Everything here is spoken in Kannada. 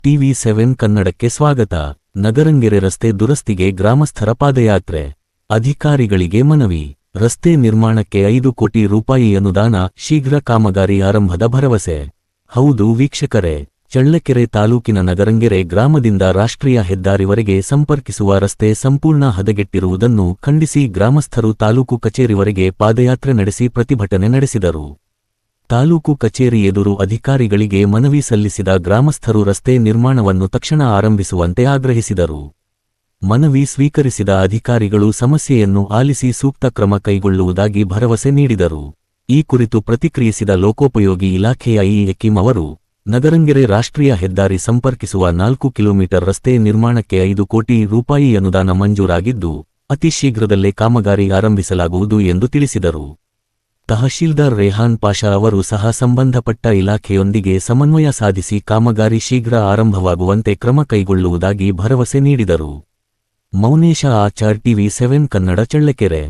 ಟಿವಿ7 ಕನ್ನಡಕ್ಕೆ ಸ್ವಾಗತ. ನಗರಂಗೆರೆ ರಸ್ತೆ ದುರಸ್ತಿಗೆ ಗ್ರಾಮಸ್ಥರ ಪಾದಯಾತ್ರೆ. ಅಧಿಕಾರಿಗಳಿಗೆ ಮನವಿ. ರಸ್ತೆ ನಿರ್ಮಾಣಕ್ಕೆ 5 ಕೋಟಿ ರೂಪಾಯಿ ಅನುದಾನ, ಶೀಘ್ರ ಕಾಮಗಾರಿ ಆರಂಭದ ಭರವಸೆ. ಹೌದು ವೀಕ್ಷಕರೇ, ಚಳ್ಳಕೆರೆ ತಾಲೂಕಿನ ನಗರಂಗೆರೆ ಗ್ರಾಮದಿಂದ ರಾಷ್ಟ್ರೀಯ ಹೆದ್ದಾರಿವರೆಗೆ ಸಂಪರ್ಕಿಸುವ ರಸ್ತೆ ಸಂಪೂರ್ಣ ಹದಗೆಟ್ಟಿರುವುದನ್ನು ಖಂಡಿಸಿ ಗ್ರಾಮಸ್ಥರು ತಾಲೂಕು ಕಚೇರಿವರೆಗೆ ಪಾದಯಾತ್ರೆ ನಡೆಸಿ ಪ್ರತಿಭಟನೆ ನಡೆಸಿದರು. ತಾಲೂಕು ಕಚೇರಿ ಎದುರು ಅಧಿಕಾರಿಗಳಿಗೆ ಮನವಿ ಸಲ್ಲಿಸಿದ ಗ್ರಾಮಸ್ಥರು ರಸ್ತೆ ನಿರ್ಮಾಣವನ್ನು ತಕ್ಷಣ ಆರಂಭಿಸುವಂತೆ ಆಗ್ರಹಿಸಿದರು. ಮನವಿ ಸ್ವೀಕರಿಸಿದ ಅಧಿಕಾರಿಗಳು ಸಮಸ್ಯೆಯನ್ನು ಆಲಿಸಿ ಸೂಕ್ತ ಕ್ರಮ ಕೈಗೊಳ್ಳುವುದಾಗಿ ಭರವಸೆ ನೀಡಿದರು. ಈ ಕುರಿತು ಪ್ರತಿಕ್ರಿಯಿಸಿದ ಲೋಕೋಪಯೋಗಿ ಇಲಾಖೆಯ ಇ.ಎ. ಅವರು, ನಗರಂಗೆರೆ ರಾಷ್ಟ್ರೀಯ ಹೆದ್ದಾರಿ ಸಂಪರ್ಕಿಸುವ 4 ಕಿಲೋಮೀಟರ್ ರಸ್ತೆ ನಿರ್ಮಾಣಕ್ಕೆ 5 ಕೋಟಿ ರೂಪಾಯಿ ಅನುದಾನ ಮಂಜೂರಾಗಿದ್ದು, ಅತಿ ಶೀಘ್ರದಲ್ಲೇ ಕಾಮಗಾರಿ ಆರಂಭಿಸಲಾಗುವುದು ಎಂದು ತಿಳಿಸಿದರು. ತಹಶೀಲ್ದಾರ್ ರೇಹಾನ್ ಪಾಷಾ ಅವರು ಸಹ ಸಂಬಂಧಪಟ್ಟ ಇಲಾಖೆಯೊಂದಿಗೆ ಸಮನ್ವಯ ಸಾಧಿಸಿ ಕಾಮಗಾರಿ ಶೀಘ್ರ ಆರಂಭವಾಗುವಂತೆ ಕ್ರಮ ಕೈಗೊಳ್ಳುವುದಾಗಿ ಭರವಸೆ ನೀಡಿದರು. ಮೌನೇಶ ಆಚಾರ್, ಟಿವಿ7 ಕನ್ನಡ, ಚಳ್ಳಕೆರೆ.